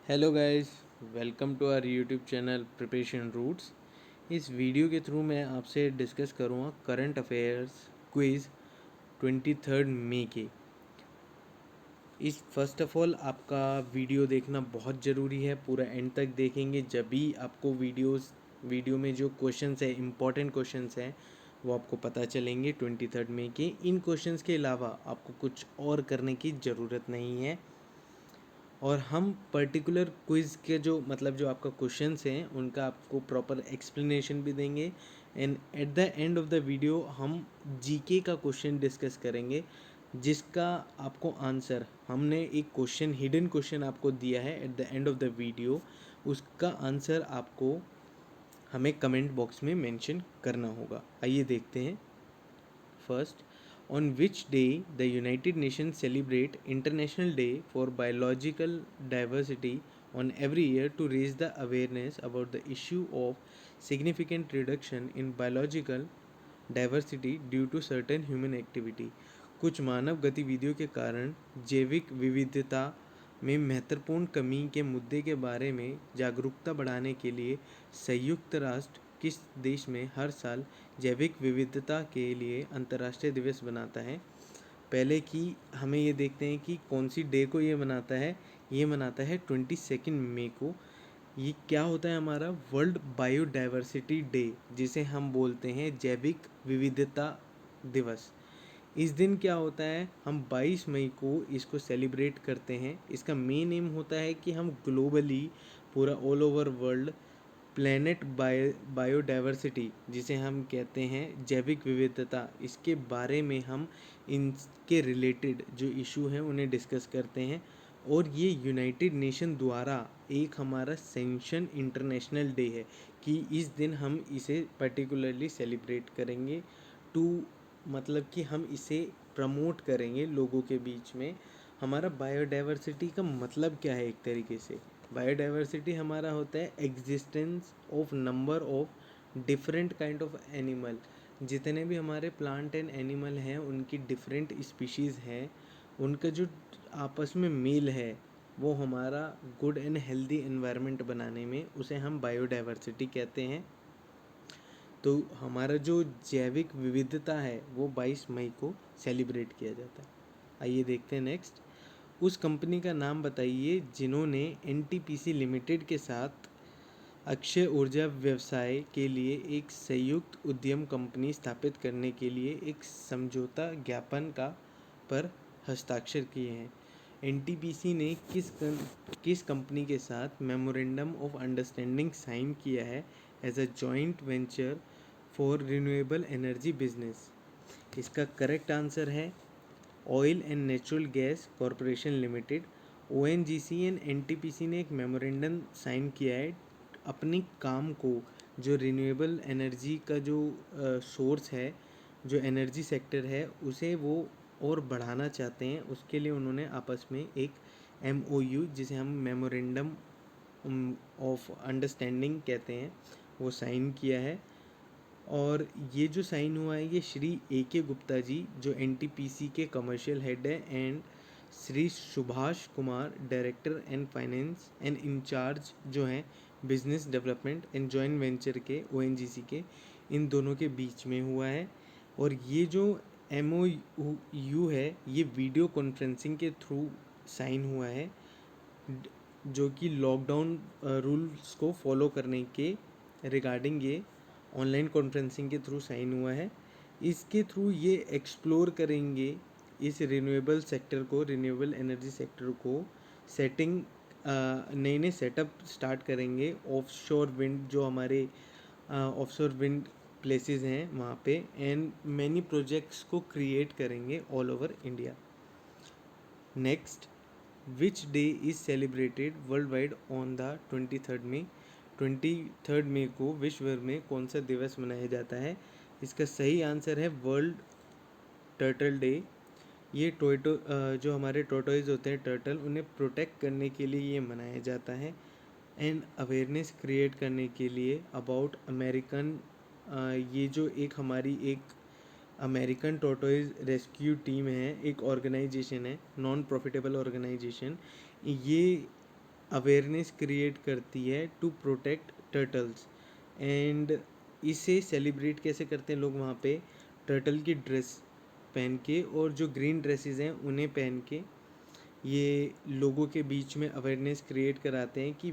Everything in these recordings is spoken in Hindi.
Hello guys, welcome to our YouTube channel Preparation Roots. इस वीडियो के थ्रू मैं आपसे डिस्कस करूँगा करंट अफेयर्स क्विज़ 23 मई के। इस फर्स्ट ऑफ ऑल आपका वीडियो देखना बहुत ज़रूरी है, पूरा एंड तक देखेंगे जब भी आपको वीडियो में जो क्वेश्चंस है, इम्पॉर्टेंट क्वेश्चंस हैं, वो आपको पता चलेंगे 23 मई के। इन क्वेश्चंस के अलावा आपको कुछ और करने की ज़रूरत नहीं है और हम पर्टिकुलर क्विज़ के जो आपका क्वेश्चंस हैं उनका आपको प्रॉपर एक्सप्लेनेशन भी देंगे। And at the end of the video हम जीके का क्वेश्चन डिस्कस करेंगे, जिसका आपको आंसर हमने एक क्वेश्चन हिडन क्वेश्चन आपको दिया है at the end of the video. उसका आंसर आपको हमें कमेंट बॉक्स में मेंशन करना होगा। आइए देखते हैं। First, on which day the United Nations celebrate International Day for Biological Diversity on every year to raise the awareness about the issue of significant reduction in biological diversity due to certain human activity। कुछ मानव गतिविधियों के कारण जैविक विविधता में महत्वपूर्ण कमी के मुद्दे के बारे में जागरूकता बढ़ाने के लिए संयुक्त राष्ट्र किस देश में हर साल जैविक विविधता के लिए अंतर्राष्ट्रीय दिवस बनाता है। पहले कि हमें ये देखते हैं कि कौन सी डे को ये मनाता है। ये मनाता है 22 मई को। ये क्या होता है? हमारा वर्ल्ड बायोडाइवर्सिटी डे, जिसे हम बोलते हैं जैविक विविधता दिवस। इस दिन क्या होता है, हम 22 मई को इसको सेलिब्रेट करते हैं। इसका मेन एम होता है कि हम ग्लोबली पूरा all over world planet biodiversity, जिसे हम कहते हैं जैविक विविधता, इसके बारे में हम इनके रिलेटेड जो इशू हैं उन्हें डिस्कस करते हैं। और ये यूनाइटेड नेशन द्वारा एक हमारा सेंक्शन इंटरनेशनल डे है कि इस दिन हम इसे पर्टिकुलरली सेलिब्रेट करेंगे टू मतलब कि हम इसे प्रमोट करेंगे लोगों के बीच में। हमारा बायोडाइवर्सिटी का मतलब क्या है? एक तरीके से बायोडाइवर्सिटी हमारा होता है existence of number of different kind of animal. जितने भी हमारे प्लांट एंड एनिमल हैं उनकी डिफरेंट स्पीशीज़ हैं, उनका जो आपस में मेल है वो हमारा गुड एंड हेल्दी एनवायरनमेंट बनाने में, उसे हम बायोडाइवर्सिटी कहते हैं। तो हमारा जो जैविक विविधता है वो 22 मई को सेलिब्रेट किया जाता है। आइए देखते हैं नेक्स्ट। उस कंपनी का नाम बताइए जिन्होंने एनटीपीसी लिमिटेड के साथ अक्षय ऊर्जा व्यवसाय के लिए एक संयुक्त उद्यम कंपनी स्थापित करने के लिए एक समझौता ज्ञापन का पर हस्ताक्षर किए हैं। एनटीपीसी ने किस कंपनी के साथ मेमोरेंडम ऑफ अंडरस्टैंडिंग साइन किया है as a joint venture for renewable energy business? इसका करेक्ट आंसर है Oil and Natural Gas Corporation Limited. ONGC and NTPC ने एक मेमोरेंडम साइन किया है अपने काम को, जो रिन्यूएबल एनर्जी का जो सोर्स है, जो एनर्जी सेक्टर है, उसे वो और बढ़ाना चाहते हैं। उसके लिए उन्होंने आपस में एक एमओयू, जिसे हम मेमोरेंडम ऑफ अंडरस्टैंडिंग कहते हैं, वो साइन किया है। और ये जो साइन हुआ है ये श्री ए के गुप्ता जी, जो एनटीपीसी के कमर्शियल हेड है, and Shri Subhash Kumar, director and finance and in charge जो हैं business development and joint venture के ओएनजीसी के, इन दोनों के बीच में हुआ है। और ये जो एमओयू है ये वीडियो कॉन्फ्रेंसिंग के थ्रू साइन हुआ है, जो कि लॉकडाउन रूल्स को फॉलो करने के रिगार्डिंग ये ऑनलाइन कॉन्फ्रेंसिंग के थ्रू साइन हुआ है। इसके थ्रू ये एक्सप्लोर करेंगे इस रिन्यूएबल सेक्टर को, रिन्यूएबल एनर्जी सेक्टर को सेटिंग, नए नए सेटअप स्टार्ट करेंगे ऑफशोर विंड, जो हमारे ऑफशोर विंड प्लेसेस हैं वहाँ पे, एंड मैनी प्रोजेक्ट्स को क्रिएट करेंगे all over India. Next, which day is celebrated world wide on the 23 मई? 23 मई को विश्व भर में कौन सा दिवस मनाया जाता है? इसका सही आंसर है वर्ल्ड टर्टल डे। ये जो हमारे टोटोइज होते हैं टर्टल, उन्हें प्रोटेक्ट करने के लिए ये मनाया जाता है एंड अवेयरनेस क्रिएट करने के लिए अबाउट अमेरिकन, ये जो एक हमारी एक अमेरिकन टोटोइज रेस्क्यू टीम है, एक ऑर्गेनाइजेशन है, नॉन प्रॉफिटेबल ऑर्गेनाइजेशन। ये अवेयरनेस क्रिएट करती है टू प्रोटेक्ट टर्टल्स। एंड इसे सेलिब्रेट कैसे करते हैं लोग वहाँ पे, टर्टल की ड्रेस पहन के और जो ग्रीन ड्रेसेस हैं उन्हें पहन के ये लोगों के बीच में अवेयरनेस क्रिएट कराते हैं कि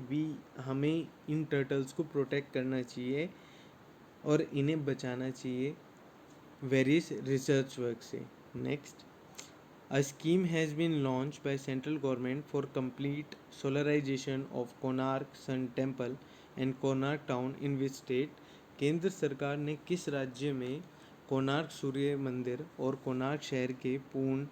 हमें इन टर्टल्स को प्रोटेक्ट करना चाहिए और इन्हें बचाना चाहिए वेरियस रिसर्च वर्क से। Next, a scheme has been launched by central government for complete solarization of Konark Sun Temple and Konark Town in which state? केंद्र सरकार ने किस राज्य में कोणार्क सूर्य मंदिर और कोणार्क शहर के पूर्ण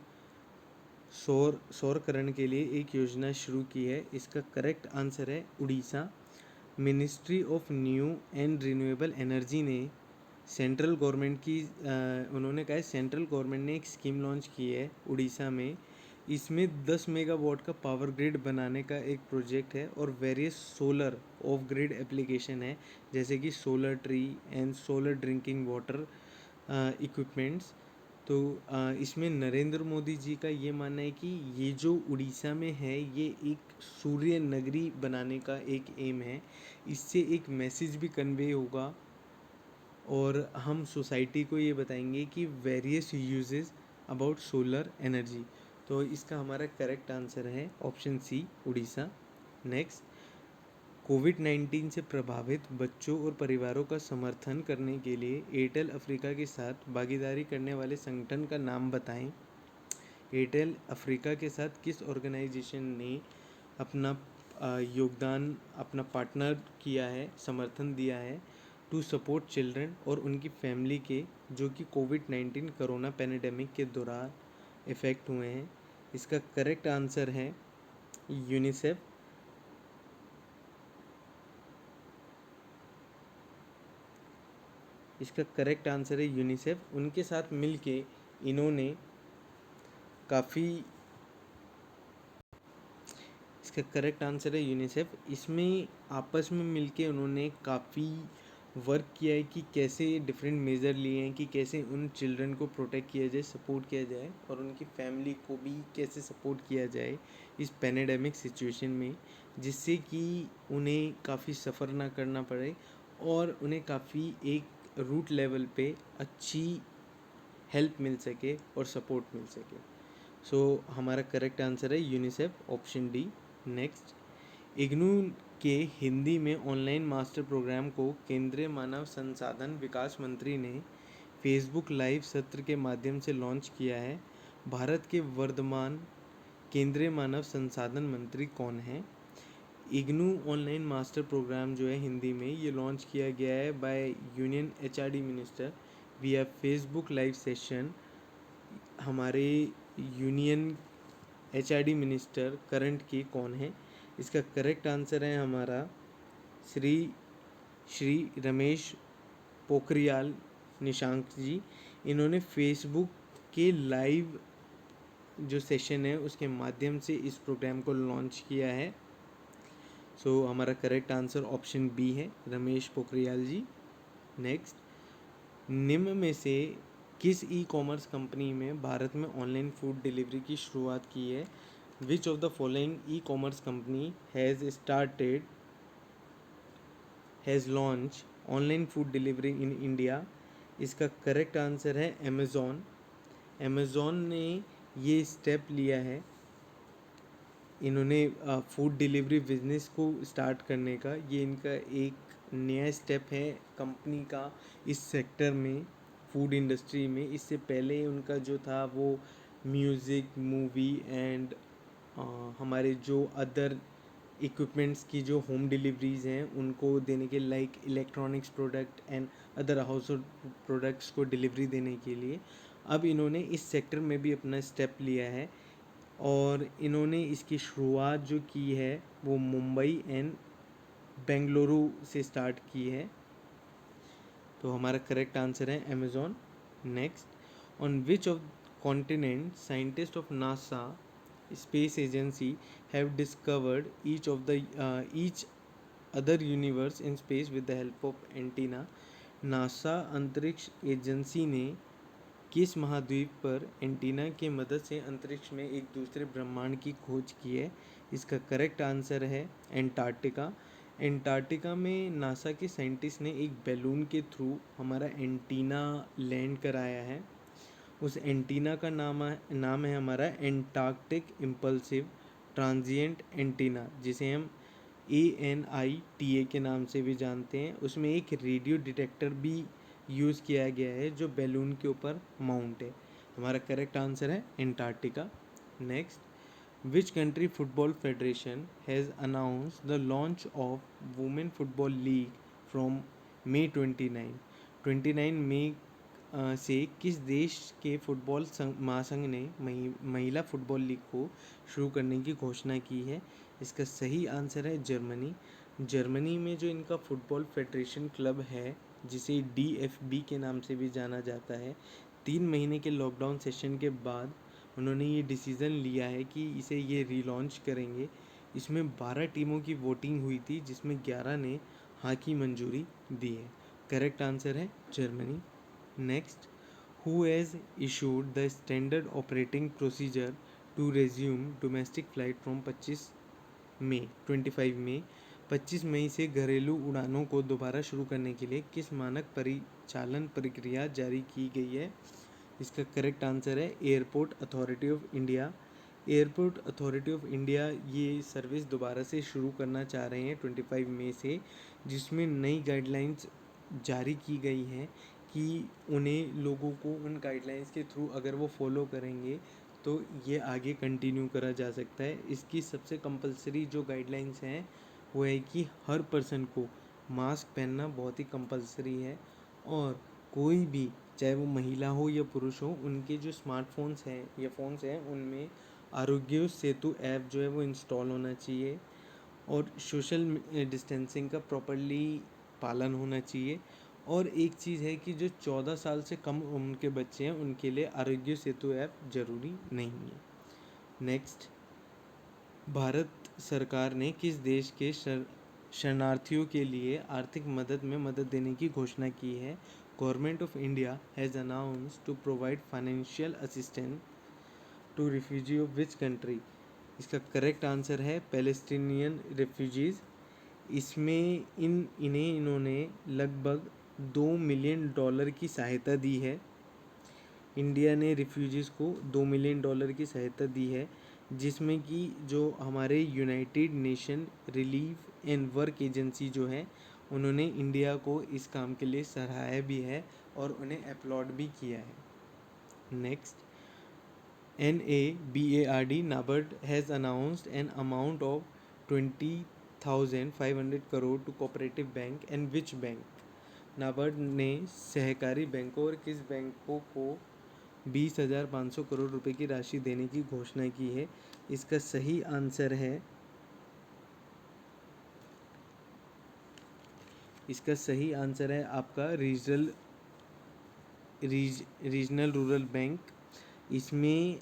सौरकरण के लिए एक योजना शुरू की है? इसका करेक्ट आंसर है Orissa. Ministry of new and renewable energy ने सेंट्रल गवर्नमेंट की उन्होंने कहा है सेंट्रल गवर्नमेंट ने एक स्कीम लॉन्च की है उड़ीसा में। इसमें 10 मेगावाट का पावर ग्रिड बनाने का एक प्रोजेक्ट है और various solar of grid application है, जैसे कि solar tree and solar drinking water equipments. तो इसमें नरेंद्र मोदी जी का ये मानना है कि ये जो उड़ीसा में है ये एक सूर्य नगरी बनाने का एक एम है। इससे एक मैसेज भी कन्वे होगा और हम सोसाइटी को ये बताएंगे कि various uses about solar energy. तो इसका हमारा करेक्ट आंसर है ऑप्शन सी, उड़ीसा। नेक्स्ट, कोविड-19 से प्रभावित बच्चों और परिवारों का समर्थन करने के लिए एयरटेल अफ्रीका के साथ भागीदारी करने वाले संगठन का नाम बताएं। एयरटेल अफ्रीका के साथ किस ऑर्गेनाइजेशन ने अपना योगदान, अपना पार्टनर किया है, समर्थन दिया है टू सपोर्ट चिल्ड्रन और उनकी फैमिली के जो कि कोविड-19 कोरोना पैंडेमिक के दौरान इफ़ेक्ट हुए हैं? इसका करेक्ट आंसर है यूनिसेफ। इसका करेक्ट आंसर है यूनिसेफ। उनके साथ मिलके इन्होंने काफ़ी, इसका करेक्ट आंसर है यूनिसेफ। इसमें आपस में मिलके उन्होंने काफ़ी वर्क किया है कि कैसे डिफरेंट मेज़र लिए हैं कि कैसे उन चिल्ड्रन को प्रोटेक्ट किया जाए, सपोर्ट किया जाए और उनकी फैमिली को भी कैसे सपोर्ट किया जाए इस पैंडेमिक सिचुएशन में, जिससे कि उन्हें काफ़ी सफ़र ना करना पड़े और उन्हें काफ़ी एक रूट लेवल पे अच्छी हेल्प मिल सके और सपोर्ट मिल सके। सो हमारा करेक्ट आंसर है UNICEF, option D. Next, IGNOU के हिंदी में ऑनलाइन मास्टर प्रोग्राम को केंद्रीय मानव संसाधन विकास मंत्री ने फेसबुक लाइव सत्र के माध्यम से लॉन्च किया है। भारत के वर्तमान केंद्रीय मानव संसाधन मंत्री कौन है? इग्नू ऑनलाइन मास्टर प्रोग्राम जो है हिंदी में, ये लॉन्च किया गया है बाय यूनियन एचआरडी मिनिस्टर विया फेसबुक लाइव सेशन। हमारे यूनियन एचआरडी मिनिस्टर करंट के कौन है? इसका करेक्ट आंसर है हमारा श्री रमेश पोखरियाल निशांक जी। इन्होंने फेसबुक के लाइव जो सेशन है उसके माध्यम से इस प्रोग्राम को लॉन्च किया है। सो हमारा करेक्ट आंसर ऑप्शन बी है, रमेश पोखरियाल जी। नेक्स्ट, निम्न में से किस ई कॉमर्स कंपनी में भारत में ऑनलाइन फूड डिलीवरी की शुरुआत की है? Which of the following e commerce company has launch online food delivery in India? इसका करेक्ट आंसर है अमेज़ॉन। अमेज़ॉन ने ये स्टेप लिया है, इन्होंने फूड डिलीवरी बिजनेस को स्टार्ट करने का, ये इनका एक नया स्टेप है कंपनी का इस सेक्टर में, फूड इंडस्ट्री में। इससे पहले उनका जो था वो म्यूज़िक, मूवी एंड हमारे जो अदर इक्विपमेंट्स की जो होम डिलीवरीज़ हैं उनको देने के, like electronics product and other house hold products को डिलीवरी देने के लिए अब इन्होंने इस सेक्टर में भी अपना स्टेप लिया है और इन्होंने इसकी शुरुआत जो की है वो मुंबई एंड बेंगलुरु से स्टार्ट की है। तो हमारा करेक्ट आंसर है Amazon. Next, on which of continent scientist of NASA space agency have discovered each other universe in space with the help of antenna? NASA अंतरिक्ष एजेंसी ने किस महाद्वीप पर एंटीना की मदद से अंतरिक्ष में एक दूसरे ब्रह्मांड की खोज की है? इसका करेक्ट आंसर है एंटार्क्टिका। एंटार्क्टिका में नासा के साइंटिस्ट ने एक बैलून के थ्रू हमारा एंटीना लैंड कराया है। उस एंटीना का नाम है हमारा एंटार्क्टिक इम्पल्सिव ट्रांजिएंट एंटीना, जिसे हम ANITA के नाम से भी जानते हैं। उसमें एक रेडियो डिटेक्टर भी यूज़ किया गया है जो बैलून के ऊपर माउंट है। हमारा करेक्ट आंसर है Antarctica. Next, which country football federation has announced the launch of women football league from May 29 मई से किस देश के फुटबॉल महासंघ ने महिला फुटबॉल लीग को शुरू करने की घोषणा की है? इसका सही आंसर है जर्मनी। जर्मनी में जो इनका फुटबॉल फेडरेशन क्लब है, जिसे DFB के नाम से भी जाना जाता है, 3 महीने के लॉकडाउन सेशन के बाद उन्होंने ये डिसीज़न लिया है कि इसे ये रीलॉन्च करेंगे। इसमें 12 टीमों की वोटिंग हुई थी, जिसमें 11 ने हाँ की मंजूरी दी है। करेक्ट आंसर है Germany. Next, who has issued the standard operating procedure to resume domestic flight from 25 मई से घरेलू उड़ानों को दोबारा शुरू करने के लिए किस मानक परिचालन प्रक्रिया जारी की गई है? इसका करेक्ट आंसर है airport authority of India. Airport authority of India ये सर्विस दोबारा से शुरू करना चाह रहे हैं 25 मई से, जिसमें नई गाइडलाइंस जारी की गई हैं कि उन्हें लोगों को उन गाइडलाइंस के थ्रू अगर वो फॉलो करेंगे तो ये आगे कंटिन्यू करा जा सकता है। इसकी सबसे कंपलसरी जो गाइडलाइंस हैं वो है कि हर पर्सन को मास्क पहनना बहुत ही कंपलसरी है, और कोई भी, चाहे वो महिला हो या पुरुष हो, उनके जो स्मार्टफोन्स हैं या फ़ोन्स हैं उनमें आरोग्य सेतु ऐप जो है वो इंस्टॉल होना चाहिए, और सोशल डिस्टेंसिंग का प्रॉपरली पालन होना चाहिए। और एक चीज़ है कि जो 14 साल से कम उम्र के बच्चे हैं उनके लिए आरोग्य सेतु ऐप ज़रूरी नहीं है। नेक्स्ट, भारत सरकार ने किस देश के शरणार्थियों के लिए आर्थिक मदद में मदद देने की घोषणा की है? Government of India has announced to provide financial assistance to refugee of which country? इसका करेक्ट आंसर है पैलेस्टीनियन रेफ्यूजीज़। इसमें इन्होंने लगभग $2 मिलियन की सहायता दी है। इंडिया ने रिफ्यूजीज़ को $2 मिलियन की सहायता दी है, जिसमें कि जो हमारे United nation relief and work agency जो है, उन्होंने इंडिया को इस काम के लिए सराहा भी है और उन्हें अपलॉड भी किया है। Next, NABARD NABARD has announced an amount of 20,500 crore to cooperative bank and which bank? NABARD ने सहकारी बैंकों और किस बैंकों को 20,500 करोड़ रुपए की राशि देने की घोषणा की है? इसका सही आंसर है आपका रीजनल रूरल बैंक। इसमें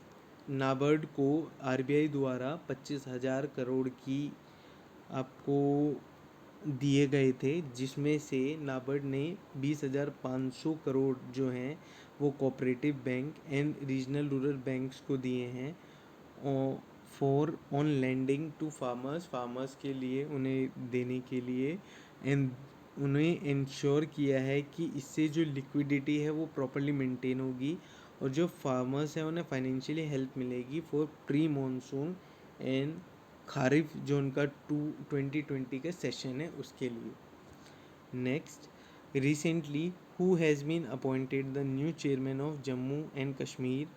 नाबार्ड को RBI द्वारा 25,000 करोड़ की आपको दिए गए थे, जिसमें से नाबार्ड ने 20,500 करोड़ जो हैं वो cooperative bank and regional rural banks को दिए हैं for on lending to farmers के लिए, उन्हें देने के लिए, एंड उन्हें इंश्योर किया है कि इससे जो लिक्विडिटी है वो प्रॉपरली मेंटेन होगी और जो फार्मर्स हैं उन्हें फाइनेंशियली हेल्प मिलेगी for pre monsoon and kharif जो उनका 2020 का सेशन है उसके लिए। Next, recently who has been appointed the new chairman of Jammu and Kashmir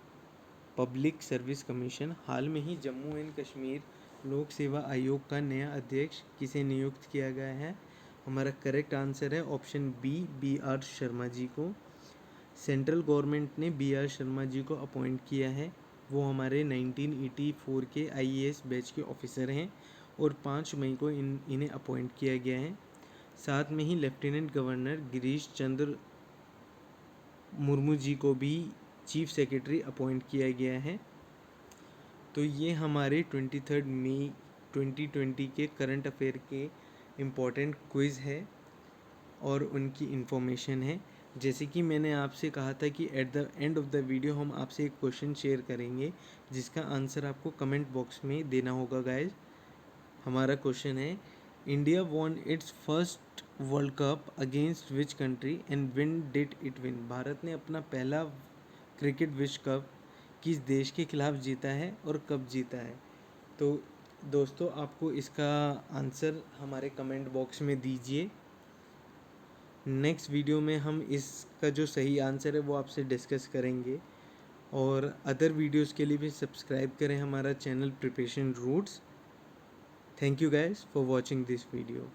public service commission? हाल में ही जम्मू एंड कश्मीर लोक सेवा आयोग का नया अध्यक्ष किसे नियुक्त किया गया है? हमारा करेक्ट आंसर है option B, BR Sharma ji को। सेंट्रल गवर्नमेंट ने BR शर्मा जी को अपॉइंट किया है। वो हमारे 1984 के IAS बैच के ऑफिसर हैं और 5 मई को इन्हें अपॉइंट किया गया है। साथ में ही लेफ्टिनेंट गवर्नर गिरीश चंद्र मुर्मू जी को भी चीफ सेक्रेटरी अपॉइंट किया गया है। तो ये हमारे 23 मई 2020 के करंट अफेयर के इम्पोर्टेंट क्विज़ है और उनकी इन्फॉर्मेशन है। जैसे कि मैंने आपसे कहा था कि at the end of the video हम आपसे एक क्वेश्चन शेयर करेंगे जिसका आंसर आपको कमेंट बॉक्स में देना होगा गाइज। हमारा क्वेश्चन है, India won it's first world cup against which country and win did it win? Bharat ने अपना पहला क्रिकेट विश्व कप किस देश के खिलाफ जीता है और कब जीता है? तो दोस्तों, आपको इसका आंसर हमारे कमेंट बॉक्स में दीजिए। नेक्स्ट वीडियो में हम इसका जो सही आंसर है वो आपसे डिस्कस करेंगे। और अदर वीडियोस के लिए भी सब्सक्राइब करें हमारा channel Preparation Roots. Thank you guys for watching this video.